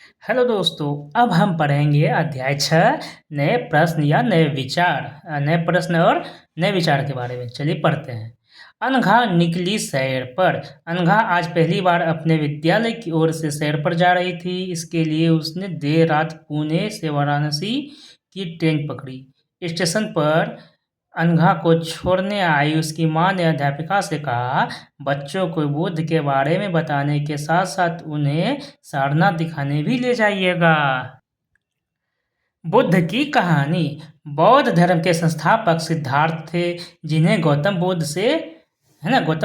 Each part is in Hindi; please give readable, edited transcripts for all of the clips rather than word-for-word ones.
हेलो दोस्तों, अब हम पढ़ेंगे अध्याय 6 नए प्रश्न या नए विचार। नए प्रश्न और नए विचार के बारे में। चलिए पढ़ते हैं। अनघा निकली सैर पर। अनघा आज पहली बार अपने विद्यालय की ओर से सैर पर जा रही थी। इसके लिए उसने देर रात पुणे से वाराणसी की ट्रेन पकड़ी। स्टेशन पर अनघा को छोड़ने आई उसकी माँ ने अध्यापिका से कहा, बच्चों को बुद्ध के बारे में बताने के साथ साथ उन्हें सारनाथ दिखाने भी ले जाइएगा। बुद्ध की कहानी। बौद्ध धर्म के संस्थापक सिद्धार्थ थे, जिन्हें गौतम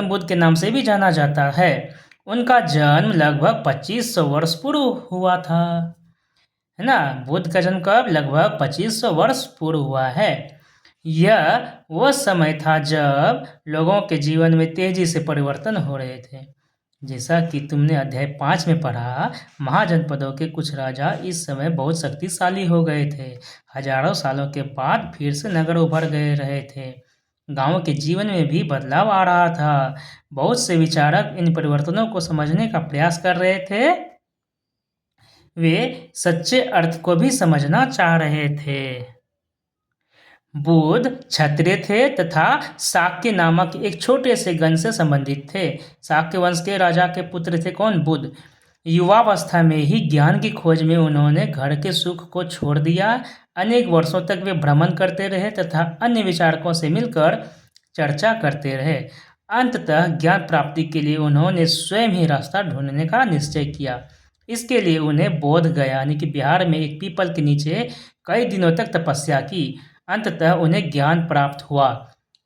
बुद्ध के नाम से भी जाना जाता है। उनका जन्म लगभग 2500 वर्ष पूर्व हुआ था। है ना। बुद्ध का जन्म कब? लगभग 2500 वर्ष पूर्व हुआ है। यह वह समय था जब लोगों के जीवन में तेजी से परिवर्तन हो रहे थे। जैसा कि तुमने अध्याय 5 में पढ़ा, महाजनपदों के कुछ राजा इस समय बहुत शक्तिशाली हो गए थे। हजारों सालों के बाद फिर से नगर उभर गए रहे थे। गांवों के जीवन में भी बदलाव आ रहा था। बहुत से विचारक इन परिवर्तनों को समझने का प्रयास कर रहे थे। वे सच्चे अर्थ को भी समझना चाह रहे थे। बुद्ध क्षत्रिय थे तथा शाक्य नामक एक छोटे से गण से संबंधित थे। शाक्य वंश के राजा के पुत्र थे कौन? बुद्ध। युवावस्था में ही ज्ञान की खोज में उन्होंने घर के सुख को छोड़ दिया। अनेक वर्षों तक वे भ्रमण करते रहे तथा अन्य विचारकों से मिलकर चर्चा करते रहे। अंततः ज्ञान प्राप्ति के लिए उन्होंने स्वयं ही रास्ता ढूंढने का निश्चय किया। इसके लिए उन्हें बोध गया यानी कि बिहार में एक पीपल के नीचे कई दिनों तक तपस्या की। अंततः उन्हें ज्ञान प्राप्त हुआ।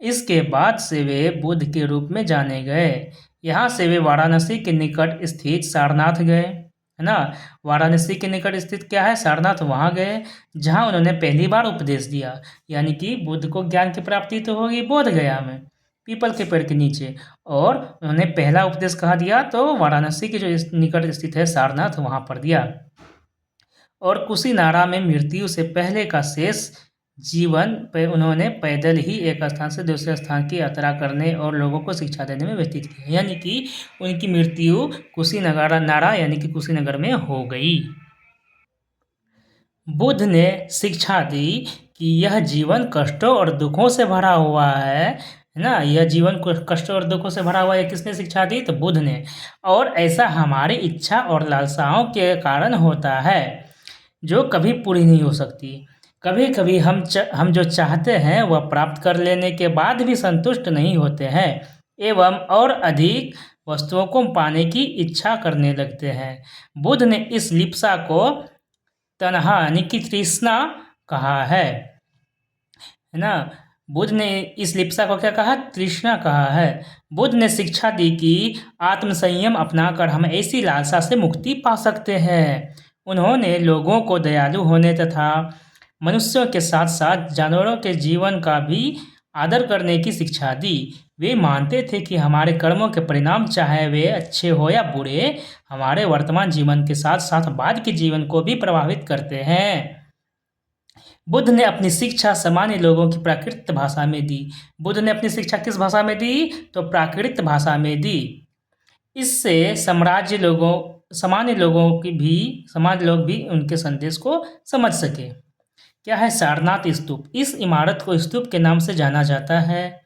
इसके बाद से वे बुद्ध के रूप में जाने गए। यहाँ से वे वाराणसी के निकट स्थित सारनाथ गए। है ना। वाराणसी के निकट स्थित क्या है? सारनाथ। वहाँ गए जहाँ उन्होंने पहली बार उपदेश दिया। यानी कि बुद्ध को ज्ञान की प्राप्ति तो होगी बोध गया में, पीपल के पेड़ के नीचे। और उन्होंने पहला उपदेश कहाँ दिया? तो वाराणसी के जो निकट स्थित है सारनाथ, वहाँ पर दिया। और कुशीनारा में मृत्यु से पहले का शेष जीवन पे उन्होंने पैदल ही एक स्थान से दूसरे स्थान की यात्रा करने और लोगों को शिक्षा देने में व्यतीत किया। यानी कि उनकी मृत्यु कुशीनगर यानी कि कुशीनगर में हो गई। बुद्ध ने शिक्षा दी कि यह जीवन कष्टों और दुखों से भरा हुआ है ना। यह जीवन कष्टों और दुखों से भरा हुआ है। किसने शिक्षा दी? तो बुद्ध ने। और ऐसा हमारी इच्छा और लालसाओं के कारण होता है, जो कभी पूरी नहीं हो सकती। कभी कभी हम जो चाहते हैं वह प्राप्त कर लेने के बाद भी संतुष्ट नहीं होते हैं एवं और अधिक वस्तुओं को पाने की इच्छा करने लगते हैं। बुद्ध ने इस लिप्सा को तन्हा यानी कि तृष्णा कहा है ना। बुद्ध ने इस लिप्सा को क्या कहा? तृष्णा कहा है। बुद्ध ने शिक्षा दी कि आत्मसंयम अपनाकर हम ऐसी लालसा से मुक्ति पा सकते हैं। उन्होंने लोगों को दयालु होने तथा मनुष्यों के साथ साथ जानवरों के जीवन का भी आदर करने की शिक्षा दी। वे मानते थे कि हमारे कर्मों के परिणाम, चाहे वे अच्छे हो या बुरे, हमारे वर्तमान जीवन के साथ साथ बाद के जीवन को भी प्रभावित करते हैं। बुद्ध ने अपनी शिक्षा सामान्य लोगों की प्राकृत भाषा में दी। बुद्ध ने अपनी शिक्षा किस भाषा में दी? तो प्राकृत भाषा में दी। इससे सामान्य लोग भी उनके संदेश को समझ सके। क्या है? सारनाथ स्तूप। इस इमारत को स्तूप के नाम से जाना जाता है।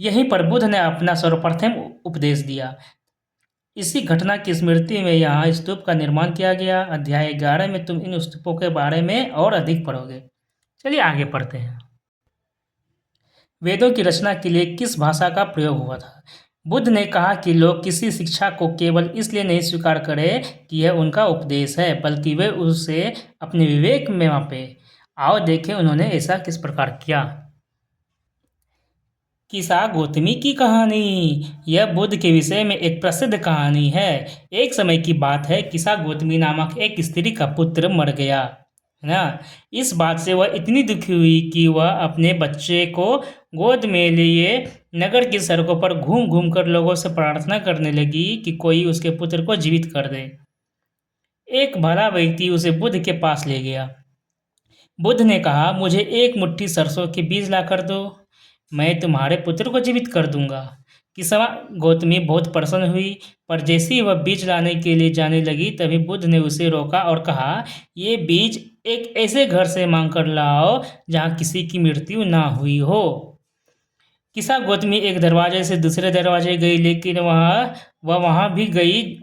यहीं पर बुद्ध ने अपना सर्वप्रथम उपदेश दिया। इसी घटना की स्मृति में यहाँ स्तूप का निर्माण किया गया। अध्याय 11 में तुम इन स्तूपों के बारे में और अधिक पढ़ोगे। चलिए आगे पढ़ते हैं। वेदों की रचना के लिए किस भाषा का प्रयोग हुआ था? बुद्ध ने कहा कि लोग किसी शिक्षा को केवल इसलिए नहीं स्वीकार करें कि यह उनका उपदेश है, बल्कि वे उसे अपने विवेक में मापे। आओ देखें उन्होंने ऐसा किस प्रकार किया। किसा गौतमी की कहानी। यह बुद्ध के विषय में एक प्रसिद्ध कहानी है। एक समय की बात है, किसा गौतमी नामक एक स्त्री का पुत्र मर गया है ना। इस बात से वह इतनी दुखी हुई कि वह अपने बच्चे को गोद में लिए नगर की सड़कों पर घूम घूम कर लोगों से प्रार्थना करने लगी कि कोई उसके पुत्र को जीवित कर दे। एक भला व्यक्ति उसे बुद्ध के पास ले गया। बुद्ध ने कहा, मुझे एक मुट्ठी सरसों के बीज ला कर दो, मैं तुम्हारे पुत्र को जीवित कर दूंगा। किसवा गौतमी बहुत प्रसन्न हुई, पर जैसे ही वह बीज लाने के लिए जाने लगी तभी बुद्ध ने उसे रोका और कहा, ये बीज एक ऐसे घर से मांग कर लाओ जहाँ किसी की मृत्यु ना हुई हो। किसा गौतमी एक दरवाजे से दूसरे दरवाजे गई, लेकिन वह वहाँ भी गई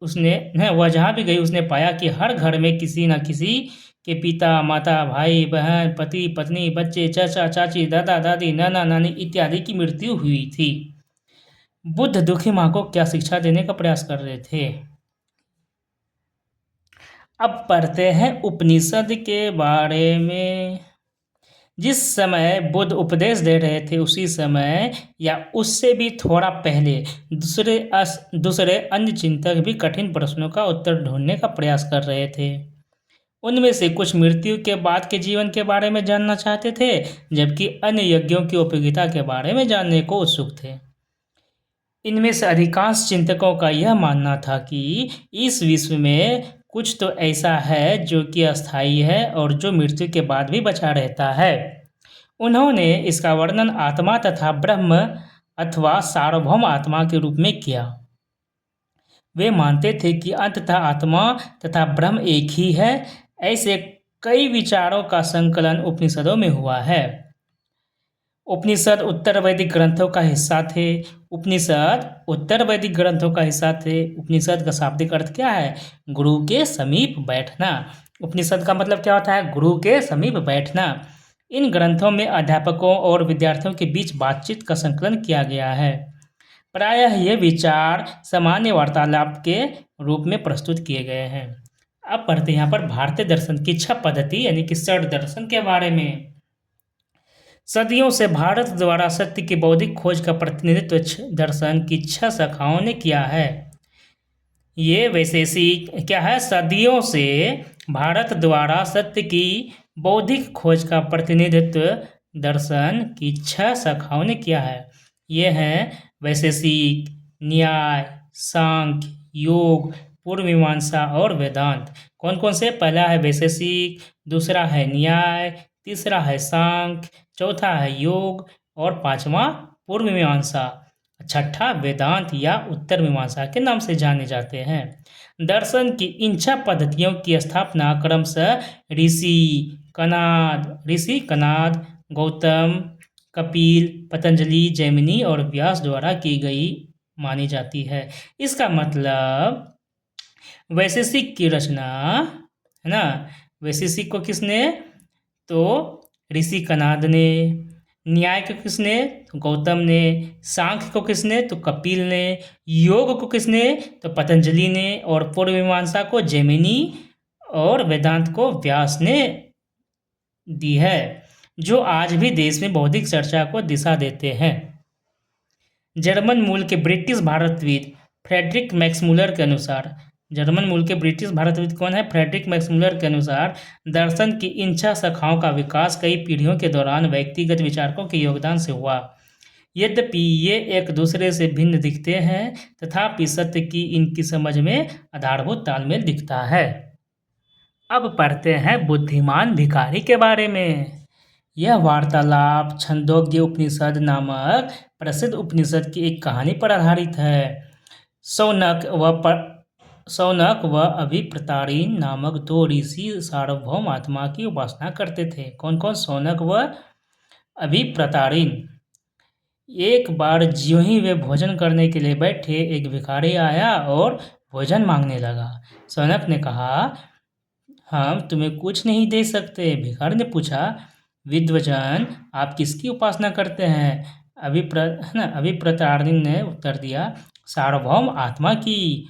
उसने न वह जहाँ भी गई उसने पाया कि हर घर में किसी न किसी के पिता माता भाई बहन पति पत्नी बच्चे चाचा चाची दादा दादी नाना नानी इत्यादि की मृत्यु हुई थी। बुद्ध दुखी माँ को क्या शिक्षा देने का प्रयास कर रहे थे। अब पढ़ते हैं उपनिषद के बारे में। जिस समय बुद्ध उपदेश दे रहे थे उसी समय या उससे भी थोड़ा पहले दूसरे अन्य चिंतक भी कठिन प्रश्नों का उत्तर ढूंढने का प्रयास कर रहे थे। उनमें से कुछ मृत्यु के बाद के जीवन के बारे में जानना चाहते थे, जबकि अन्य यज्ञों की उपयोगिता के बारे में जानने को उत्सुक थे। इनमें से अधिकांश चिंतकों का यह मानना था कि इस विश्व में कुछ तो ऐसा है जो कि अस्थायी है और जो मृत्यु के बाद भी बचा रहता है। उन्होंने इसका वर्णन आत्मा तथा ब्रह्म अथवा सार्वभौम आत्मा के रूप में किया। वे मानते थे कि अंततः आत्मा तथा ब्रह्म एक ही है। ऐसे कई विचारों का संकलन उपनिषदों में हुआ है। उपनिषद उत्तर वैदिक ग्रंथों का हिस्सा थे। उपनिषद का शाब्दिक अर्थ क्या है? गुरु के समीप बैठना। उपनिषद का मतलब क्या होता है? गुरु के समीप बैठना। इन ग्रंथों में अध्यापकों और विद्यार्थियों के बीच बातचीत का संकलन किया गया है। प्रायः ये विचार सामान्य वार्तालाप के रूप में प्रस्तुत किए गए हैं। अब पढ़ते हैं यहाँ पर भारतीय दर्शन की 6 पद्धति यानी कि षड दर्शन के बारे में। सदियों से भारत द्वारा सत्य की बौद्धिक खोज का प्रतिनिधित्व दर्शन की 6 शाखाओं ने किया है। ये वैशेषिक क्या है? सदियों से भारत द्वारा सत्य की बौद्धिक खोज का प्रतिनिधित्व दर्शन की 6 शाखाओं ने किया है। ये हैं वैशेषिक, न्याय, सांख्य, योग, पूर्व मीमांसा और वेदांत। कौन कौन से? पहला है वैशेषिक, दूसरा है न्याय, तीसरा है सांख्य, चौथा है योग और पांचवा पूर्व मीमांसा, छठा वेदांत या उत्तर मीमांसा के नाम से जाने जाते हैं। दर्शन की इन 6 पद्धतियों की स्थापना क्रमशः ऋषि कनाद, गौतम, कपिल, पतंजलि, जैमिनी और व्यास द्वारा की गई मानी जाती है। इसका मतलब वैशेषिक की रचना है ना, वैशेषिक को किसने? तो ऋषि कनाद ने। न्याय को किसने? तो गौतम ने। सांख्य को किसने? तो कपिल ने। योग को किसने? तो पतंजलि ने। और पूर्व मीमांसा को जैमिनी और वेदांत को व्यास ने दी है, जो आज भी देश में बौद्धिक चर्चा को दिशा देते हैं। जर्मन मूल के ब्रिटिश भारतविद फ्रेडरिक मैक्समुलर के अनुसार दर्शन की इन 6 शाखाओं का विकास कई पीढ़ियों के दौरान व्यक्तिगत विचारकों के योगदान से हुआ। यद्यपि ये एक दूसरे से भिन्न दिखते हैं, तथापि सत्य की इनकी समझ में आधारभूत तालमेल दिखता है। अब पढ़ते हैं बुद्धिमान भिखारी के बारे में। यह वार्तालाप छंदोग्य उपनिषद नामक प्रसिद्ध उपनिषद की एक कहानी पर आधारित है। शौनक व अभिप्रतारिण नामक 2 ऋषि सार्वभौम आत्मा की उपासना करते थे। कौन कौन? शौनक व अभिप्रतारिण। एक बार ज्यों ही वे भोजन करने के लिए बैठे, एक भिखारी आया और भोजन मांगने लगा। शौनक ने कहा, हम तुम्हें कुछ नहीं दे सकते। भिखारी ने पूछा, विद्वजन, आप किसकी उपासना करते हैं? अभिप्रतारिण ने उत्तर दिया, सार्वभौम आत्मा की।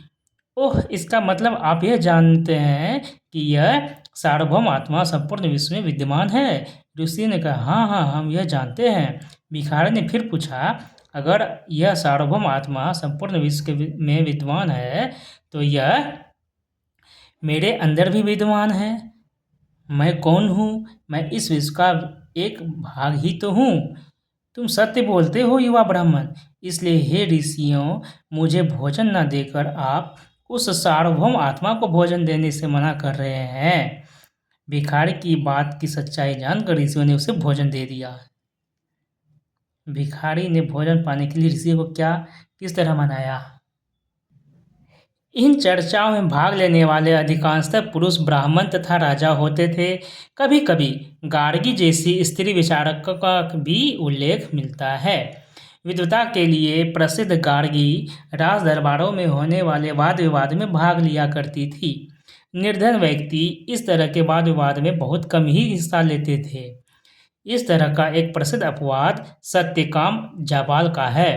ओह, इसका मतलब आप यह जानते हैं कि यह सार्वभौम आत्मा संपूर्ण विश्व में विद्यमान है। ऋषि ने कहा, हाँ हाँ, हम यह जानते हैं। भिखारी ने फिर पूछा, अगर यह सार्वभौम आत्मा संपूर्ण विश्व में विद्यमान है तो यह मेरे अंदर भी विद्यमान है। मैं कौन हूँ? मैं इस विश्व का एक भाग ही तो हूँ। तुम सत्य बोलते हो युवा ब्राह्मण, इसलिए हे ऋषियों, मुझे भोजन न देकर आप उस सार्वभौम आत्मा को भोजन देने से मना कर रहे हैं। भिखारी की बात की सच्चाई जानकर ऋषियों ने उसे भोजन दे दिया। भिखारी ने भोजन पाने के लिए ऋषि को किस तरह मनाया? इन चर्चाओं में भाग लेने वाले अधिकांशतः पुरुष ब्राह्मण तथा राजा होते थे। कभी कभी गार्गी जैसी स्त्री विचारकों का भी उल्लेख मिलता है। विद्वता के लिए प्रसिद्ध गार्गी राज दरबारों में होने वाले वाद विवाद में भाग लिया करती थी। निर्धन व्यक्ति इस तरह के वाद विवाद में बहुत कम ही हिस्सा लेते थे। इस तरह का एक प्रसिद्ध अपवाद सत्यकाम जाबाल का है।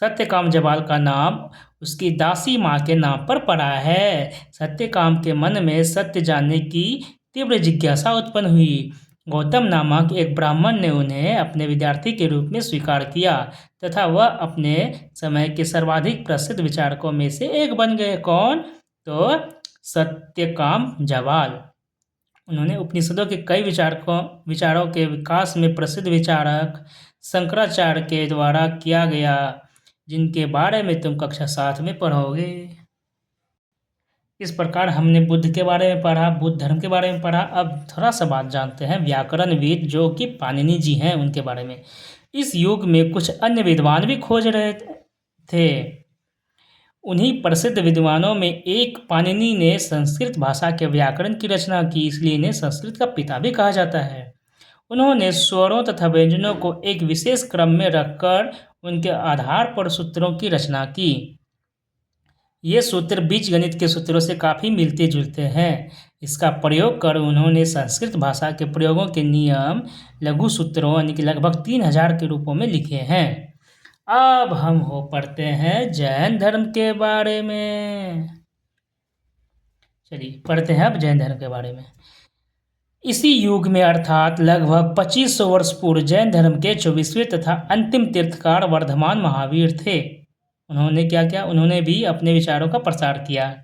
सत्यकाम जाबाल का नाम उसकी दासी माँ के नाम पर पड़ा है। सत्यकाम के मन में सत्य जानने की तीव्र जिज्ञासा उत्पन्न हुई। गौतम नामक एक ब्राह्मण ने उन्हें अपने विद्यार्थी के रूप में स्वीकार किया तथा वह अपने समय के सर्वाधिक प्रसिद्ध विचारकों में से एक बन गए। कौन? तो सत्यकाम जाबाल। उन्होंने उपनिषदों के कई विचारों के विकास में प्रसिद्ध विचारक शंकराचार्य के द्वारा किया गया, जिनके बारे में तुम कक्षा 7 में पढ़ोगे। इस प्रकार हमने बुद्ध के बारे में पढ़ा, बुद्ध धर्म के बारे में पढ़ा। अब थोड़ा सा बात जानते हैं व्याकरणविद जो कि पाणिनि जी हैं उनके बारे में। इस युग में कुछ अन्य विद्वान भी खोज रहे थे। उन्हीं प्रसिद्ध विद्वानों में एक पाणिनि ने संस्कृत भाषा के व्याकरण की रचना की, इसलिए इन्हें संस्कृत का पिता भी कहा जाता है। उन्होंने स्वरों तथा व्यंजनों को एक विशेष क्रम में रखकर उनके आधार पर सूत्रों की रचना की। ये सूत्र बीजगणित के सूत्रों से काफ़ी मिलते जुलते हैं। इसका प्रयोग कर उन्होंने संस्कृत भाषा के प्रयोगों के नियम लघु सूत्रों यानी कि लगभग 3000 के रूपों में लिखे हैं। अब हम पढ़ते हैं जैन धर्म के बारे में। चलिए पढ़ते हैं अब जैन धर्म के बारे में। इसी युग में अर्थात लगभग 2500 वर्ष पूर्व जैन धर्म के 24वें तथा अंतिम तीर्थकार वर्धमान महावीर थे। उन्होंने क्या किया? उन्होंने भी अपने विचारों का प्रसार किया।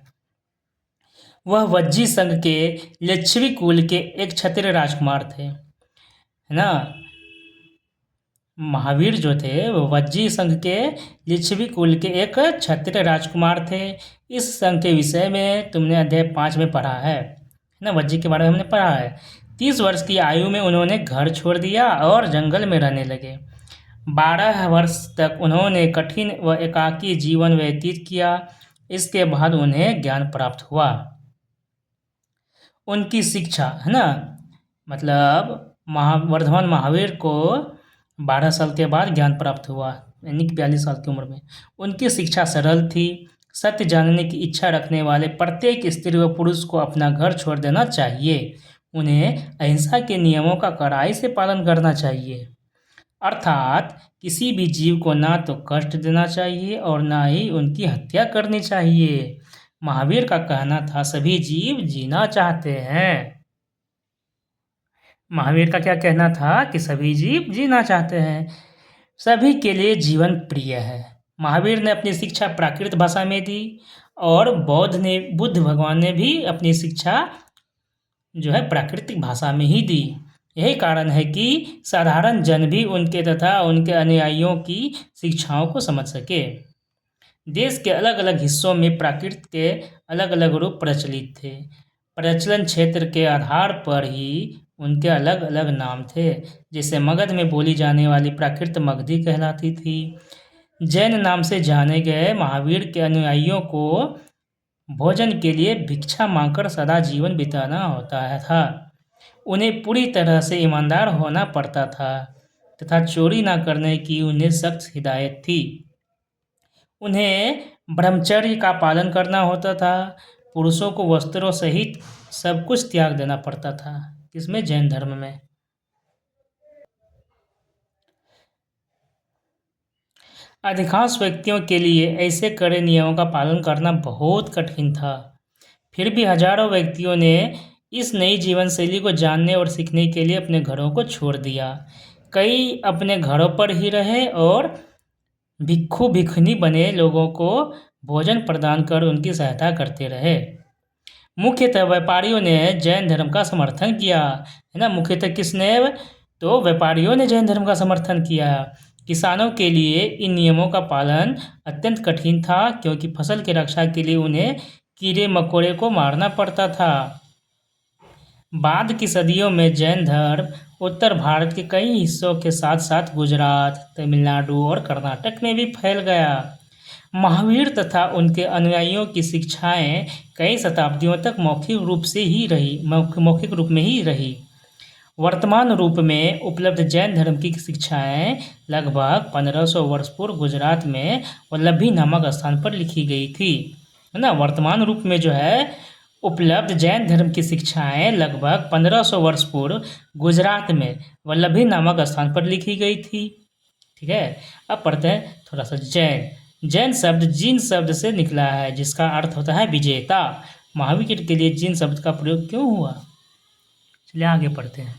वह वज्जी संघ के लिच्छवी कुल के एक क्षत्रिय राजकुमार थे, है ना। महावीर जो थे वो वज्जी संघ के लिच्छवी कुल के एक क्षत्रिय राजकुमार थे। इस संघ के विषय में तुमने अध्याय 5 में पढ़ा है ना। वज्जी के बारे में हमने पढ़ा है। 30 वर्ष की आयु में उन्होंने घर छोड़ दिया और जंगल में रहने लगे। 12 वर्ष तक उन्होंने कठिन व एकाकी जीवन व्यतीत किया। इसके बाद उन्हें ज्ञान प्राप्त हुआ। उनकी शिक्षा, है ना, मतलब वर्धमान महावीर को 12 साल के बाद ज्ञान प्राप्त हुआ, यानी कि 42 साल की उम्र में। उनकी शिक्षा सरल थी। सत्य जानने की इच्छा रखने वाले प्रत्येक स्त्री व पुरुष को अपना घर छोड़ देना चाहिए। उन्हें अहिंसा के नियमों का कड़ाई से पालन करना चाहिए, अर्थात किसी भी जीव को ना तो कष्ट देना चाहिए और ना ही उनकी हत्या करनी चाहिए। महावीर का कहना था सभी जीव जीना चाहते हैं। महावीर का क्या कहना था कि सभी जीव जीना चाहते हैं, सभी के लिए जीवन प्रिय है। महावीर ने अपनी शिक्षा प्राकृत भाषा में दी और बुद्ध भगवान ने भी अपनी शिक्षा जो है प्राकृतिक भाषा में ही दी। यही कारण है कि साधारण जन भी उनके तथा उनके अनुयायियों की शिक्षाओं को समझ सके। देश के अलग अलग हिस्सों में प्राकृत के अलग अलग रूप प्रचलित थे। प्रचलन क्षेत्र के आधार पर ही उनके अलग अलग नाम थे। जैसे मगध में बोली जाने वाली प्राकृत मगधी कहलाती थी। जैन नाम से जाने गए महावीर के अनुयायियों को भोजन के लिए भिक्षा मांगकर सदा जीवन बिताना होता था। उन्हें पूरी तरह से ईमानदार होना पड़ता था तथा चोरी न करने की उन्हें सख्त हिदायत थी। उन्हें ब्रह्मचर्य का पालन करना होता था। पुरुषों को वस्त्रों सहित सब कुछ त्याग देना पड़ता था। किसमें? जैन धर्म में। अधिकांश व्यक्तियों के लिए ऐसे कड़े नियमों का पालन करना बहुत कठिन था। फिर भी हजारों व्यक्तियों ने इस नई जीवन शैली को जानने और सीखने के लिए अपने घरों को छोड़ दिया। कई अपने घरों पर ही रहे और भिक्षु भिक्षुनी बने लोगों को भोजन प्रदान कर उनकी सहायता करते रहे। मुख्यतः व्यापारियों ने जैन धर्म का समर्थन किया, है ना। मुख्यतः किसने? तो व्यापारियों ने जैन धर्म का समर्थन किया। किसानों के लिए इन नियमों का पालन अत्यंत कठिन था क्योंकि फसल की रक्षा के लिए उन्हें कीड़े मकोड़े को मारना पड़ता था। बाद की सदियों में जैन धर्म उत्तर भारत के कई हिस्सों के साथ साथ गुजरात, तमिलनाडु और कर्नाटक में भी फैल गया। महावीर तथा उनके अनुयायियों की शिक्षाएं कई शताब्दियों तक मौखिक रूप में ही रही। वर्तमान रूप में उपलब्ध जैन धर्म की शिक्षाएं लगभग 1500 वर्ष पूर्व गुजरात में वल्लभी नामक स्थान पर लिखी गई थी, है ना। वर्तमान रूप में जो है उपलब्ध जैन धर्म की शिक्षाएं लगभग 1500 वर्ष पूर्व गुजरात में वल्लभी नामक स्थान पर लिखी गई थी। ठीक है, अब पढ़ते हैं थोड़ा सा जैन शब्द जिन शब्द से निकला है, जिसका अर्थ होता है विजेता। महावीर के लिए जिन शब्द का प्रयोग क्यों हुआ, चलिए आगे पढ़ते हैं।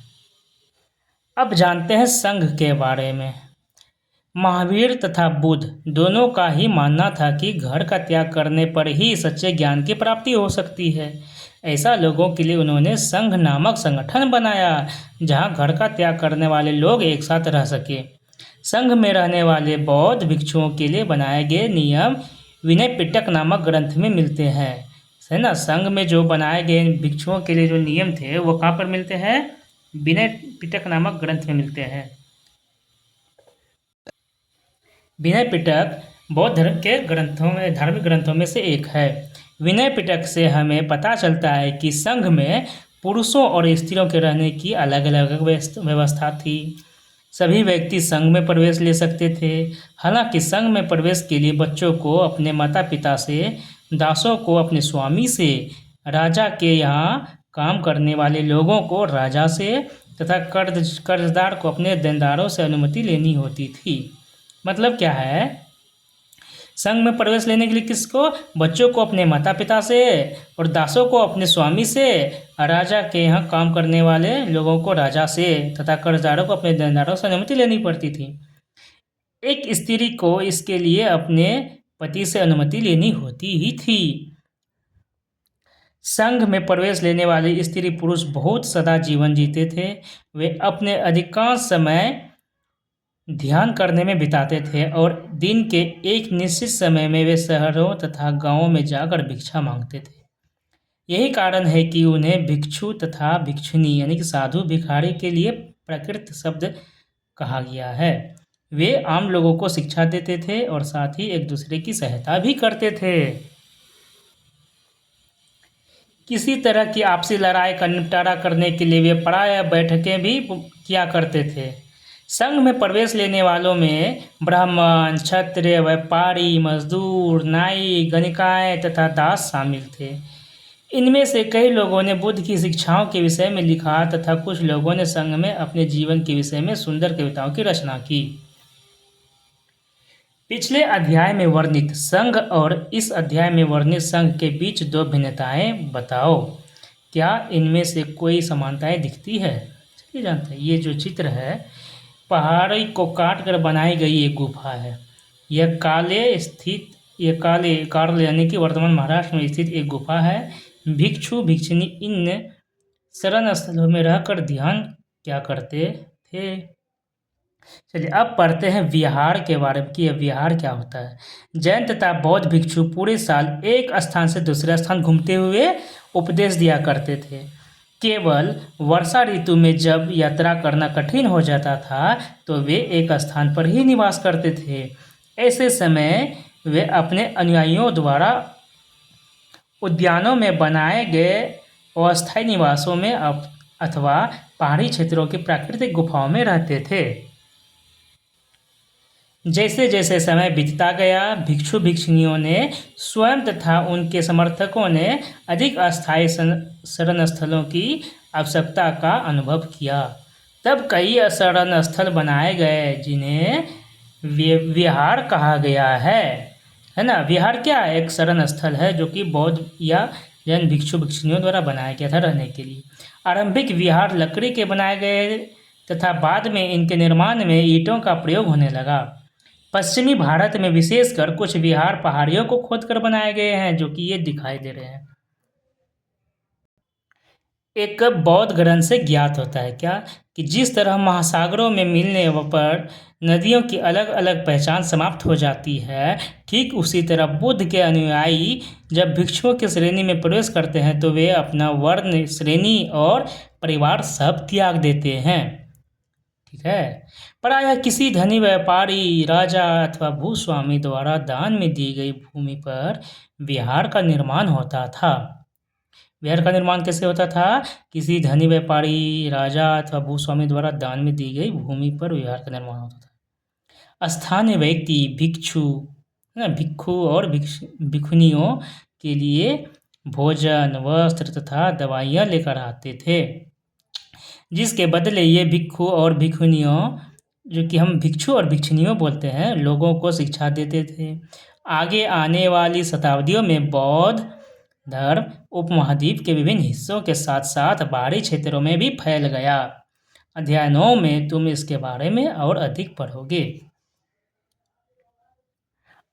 अब जानते हैं संघ के बारे में। महावीर तथा बुद्ध दोनों का ही मानना था कि घर का त्याग करने पर ही सच्चे ज्ञान की प्राप्ति हो सकती है। ऐसा लोगों के लिए उन्होंने संघ नामक संगठन बनाया, जहां घर का त्याग करने वाले लोग एक साथ रह सके। संघ में रहने वाले बौद्ध भिक्षुओं के लिए बनाए गए नियम विनय पिटक नामक ग्रंथ में मिलते हैं, है ना। संघ में जो बनाए गए भिक्षुओं के लिए जो नियम थे वो कहाँ पर मिलते हैं, विनय पिटक नामक ग्रंथ में मिलते हैं। विनय पिटक बौद्ध धर्म के धार्मिक ग्रंथों में से एक है। विनय पिटक से हमें पता चलता है कि संघ में पुरुषों और स्त्रियों के रहने की अलग अलग व्यवस्था थी। सभी व्यक्ति संघ में प्रवेश ले सकते थे। हालांकि संघ में प्रवेश के लिए बच्चों को अपने माता पिता से, दासों को अपने स्वामी से, राजा के यहाँ काम करने वाले लोगों को राजा से तथा कर्जदार को अपने देनदारों से अनुमति लेनी होती थी। मतलब क्या है, संघ में प्रवेश लेने के लिए किसको, बच्चों को अपने माता पिता से और दासों को अपने स्वामी से, राजा के यहाँ काम करने वाले लोगों को राजा से तथा कर्जदारों को अपने देनदारों से अनुमति लेनी पड़ती थी। एक स्त्री को इसके लिए अपने पति से अनुमति लेनी होती ही थी। संघ में प्रवेश लेने वाले स्त्री पुरुष बहुत सदा जीवन जीते थे। वे अपने अधिकांश समय ध्यान करने में बिताते थे और दिन के एक निश्चित समय में वे शहरों तथा गांवों में जाकर भिक्षा मांगते थे। यही कारण है कि उन्हें भिक्षु तथा भिक्षुनी यानी कि साधु भिखारी के लिए प्रकृत शब्द कहा गया है। वे आम लोगों को शिक्षा देते थे और साथ ही एक दूसरे की सहायता भी करते थे। किसी तरह की आपसी लड़ाई का निपटारा करने के लिए वे प्रायः बैठकें भी किया करते थे। संघ में प्रवेश लेने वालों में ब्राह्मण, क्षत्रिय, व्यापारी, मजदूर, नाई, गणिकाएँ तथा दास शामिल थे। इनमें से कई लोगों ने बुद्ध की शिक्षाओं के विषय में लिखा तथा कुछ लोगों ने संघ में अपने जीवन के विषय में सुंदर कविताओं की रचना की। पिछले अध्याय में वर्णित संघ और इस अध्याय में वर्णित संघ के बीच दो भिन्नताएं बताओ। क्या इनमें से कोई समानताएं दिखती है, चलिए जानते हैं। ये जो चित्र है, पहाड़ी को काट कर बनाई गई एक गुफा है। यह कार्ल यानी कि वर्तमान महाराष्ट्र में स्थित एक गुफा है। भिक्षु भिक्षुनी इन शरण स्थलों में रहकर ध्यान क्या करते थे। चलिए अब पढ़ते हैं विहार के बारे में कि यह विहार क्या होता है। जैन तथा बौद्ध भिक्षु पूरे साल एक स्थान से दूसरे स्थान घूमते हुए उपदेश दिया करते थे। केवल वर्षा ऋतु में जब यात्रा करना कठिन हो जाता था तो वे एक स्थान पर ही निवास करते थे। ऐसे समय वे अपने अनुयायियों द्वारा उद्यानों में बनाए गए अस्थायी निवासों में अथवा पहाड़ी क्षेत्रों की प्राकृतिक गुफाओं में रहते थे। जैसे जैसे समय बीतता गया, भिक्षु भिक्षुनियों ने स्वयं तथा उनके समर्थकों ने अधिक अस्थायी शरण स्थलों की आवश्यकता का अनुभव किया। तब कई शरण स्थल बनाए गए जिन्हें विहार कहा गया है ना। विहार क्या है, एक शरण स्थल है जो कि बौद्ध या जैन भिक्षु भिक्षुनियों द्वारा बनाया गया था रहने के लिए। आरंभिक विहार लकड़ी के बनाए गए तथा बाद में इनके निर्माण में ईंटों का प्रयोग होने लगा। पश्चिमी भारत में विशेषकर कुछ विहार पहाड़ियों को खोदकर बनाए गए हैं, जो कि ये दिखाई दे रहे हैं। एक बौद्ध ग्रंथ से ज्ञात होता है क्या कि जिस तरह महासागरों में मिलने पर नदियों की अलग अलग पहचान समाप्त हो जाती है, ठीक उसी तरह बुद्ध के अनुयायी जब भिक्षुओं की श्रेणी में प्रवेश करते हैं तो वे अपना वर्ण, श्रेणी और परिवार सब त्याग देते हैं। ठीक है। प्रायः किसी धनी व्यापारी, राजा अथवा भूस्वामी द्वारा दान में दी गई भूमि पर विहार का निर्माण होता था। विहार का निर्माण कैसे होता था? किसी धनी व्यापारी, राजा अथवा भूस्वामी द्वारा दान में दी गई भूमि पर विहार का निर्माण होता था। स्थानीय व्यक्ति भिक्षु और भिक्षुनियों के लिए भोजन, वस्त्र तथा दवाइयाँ लेकर आते थे, जिसके बदले ये भिक्षु और भिक्षुनियों, जो कि हम भिक्षु और भिक्षुनियों बोलते हैं, लोगों को शिक्षा देते थे। आगे आने वाली शताब्दियों में बौद्ध धर्म उपमहाद्वीप के विभिन्न हिस्सों के साथ साथ बाहरी क्षेत्रों में भी फैल गया। अध्याय 9 में तुम इसके बारे में और अधिक पढ़ोगे।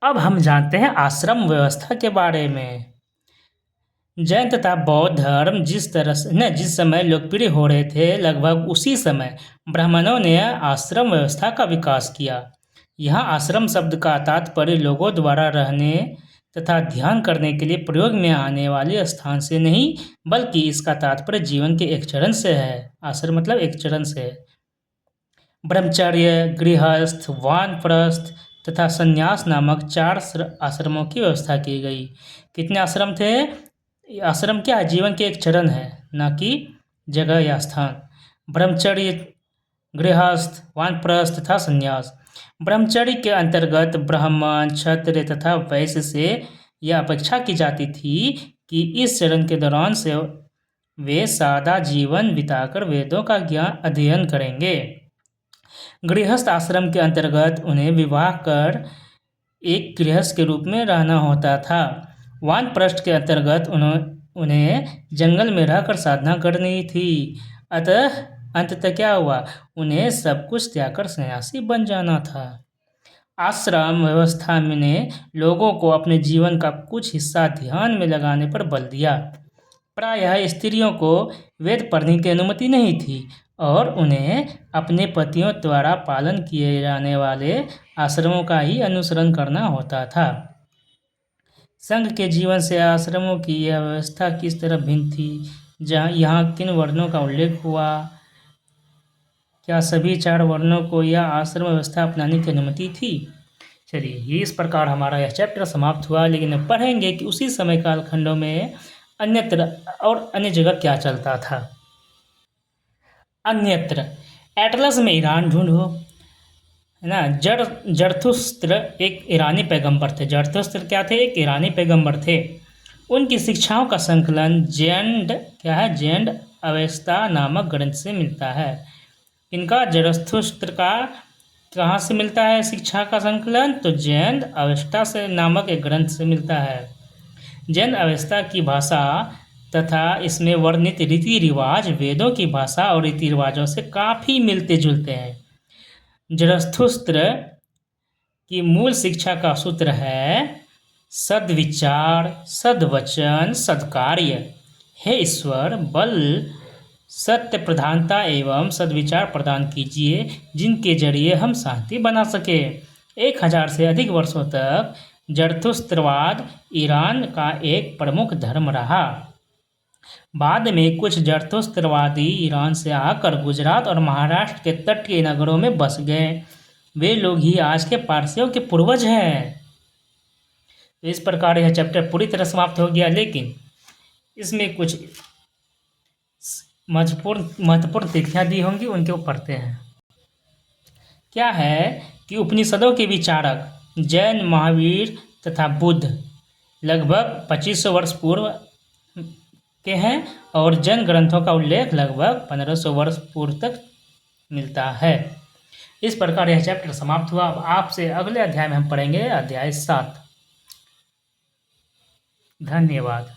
अब हम जानते हैं आश्रम व्यवस्था के बारे में। जैन तथा बौद्ध धर्म जिस समय लोकप्रिय हो रहे थे, लगभग उसी समय ब्राह्मणों ने आश्रम व्यवस्था का विकास किया। यहाँ आश्रम शब्द का तात्पर्य लोगों द्वारा रहने तथा ध्यान करने के लिए प्रयोग में आने वाले स्थान से नहीं, बल्कि इसका तात्पर्य जीवन के एक चरण से है। आश्रम मतलब एक चरण से है। ब्रह्मचर्य, गृहस्थ, वानप्रस्थ तथा संन्यास नामक 4 आश्रमों की व्यवस्था की गई। कितने आश्रम थे? आश्रम क्या है? जीवन के एक चरण है, न कि जगह या स्थान। ब्रह्मचर्य, गृहस्थ, वानप्रस्थ तथा संन्यास। ब्रह्मचर्य के अंतर्गत ब्राह्मण, क्षत्रिय तथा वैश्य से यह अपेक्षा की जाती थी कि इस चरण के दौरान से वे सादा जीवन बिताकर वेदों का ज्ञान अध्ययन करेंगे। गृहस्थ आश्रम के अंतर्गत उन्हें विवाह कर एक गृहस्थ के रूप में रहना होता था। वानप्रस्थ के अंतर्गत उन्हें जंगल में रहकर साधना करनी थी। अंततः क्या हुआ? उन्हें सब कुछ त्याग कर सन्यासी बन जाना था। आश्रम व्यवस्था ने लोगों को अपने जीवन का कुछ हिस्सा ध्यान में लगाने पर बल दिया। प्रायः स्त्रियों को वेद पढ़ने की अनुमति नहीं थी और उन्हें अपने पतियों द्वारा पालन किए जाने वाले आश्रमों का ही अनुसरण करना होता था। संघ के जीवन से आश्रमों की यह व्यवस्था किस तरह भिन्न थी? यहाँ किन वर्णों का उल्लेख हुआ? क्या सभी 4 वर्णों को यह आश्रम व्यवस्था अपनाने की अनुमति थी? चलिए, ये इस प्रकार हमारा यह चैप्टर समाप्त हुआ। लेकिन अब पढ़ेंगे कि उसी समय कालखंडों में अन्यत्र और अन्य जगह क्या चलता था। अन्यत्र एटलस में ईरान ढूंढो, है ना। जरथुस्त्र एक ईरानी पैगंबर थे। जरथुस्त्र क्या थे? एक ईरानी पैगंबर थे। उनकी शिक्षाओं का संकलन जैन अवेस्ता नामक ग्रंथ से मिलता है। इनका जरथुस्त्र का कहाँ से मिलता है शिक्षा का संकलन? तो जैन अवेस्ता से नामक एक ग्रंथ से मिलता है। जैन अवेस्ता की भाषा तथा इसमें वर्णित रीति रिवाज वेदों की भाषा और रीति रिवाजों से काफ़ी मिलते जुलते हैं। जरथुस्त्र की मूल शिक्षा का सूत्र है सद्विचार, सद्वचन, सद्कार्य। हे ईश्वर, बल, सत्य प्रधानता एवं सद्विचार प्रदान कीजिए, जिनके जरिए हम शांति बना सके। 1000 से अधिक वर्षों तक जरथुस्त्रवाद ईरान का एक प्रमुख धर्म रहा। बाद में कुछ जरथुस्त्रवादी ईरान से आकर गुजरात और महाराष्ट्र के तट के नगरों में बस गए। वे लोग ही आज के पारसियों के पूर्वज हैं। तो इस प्रकार यह चैप्टर पूरी तरह समाप्त हो गया, लेकिन इसमें कुछ महत्वपूर्ण तिथियाँ दी होंगी, उनके ऊपर पढ़ते हैं। क्या है कि उपनिषदों के विचारक जैन, महावीर तथा बुद्ध लगभग 2500 वर्ष पूर्व के हैं और जैन ग्रंथों का उल्लेख लगभग 1500 वर्ष पूर्व तक मिलता है। इस प्रकार यह चैप्टर समाप्त हुआ। अब आपसे अगले अध्याय में हम पढ़ेंगे अध्याय 7। धन्यवाद।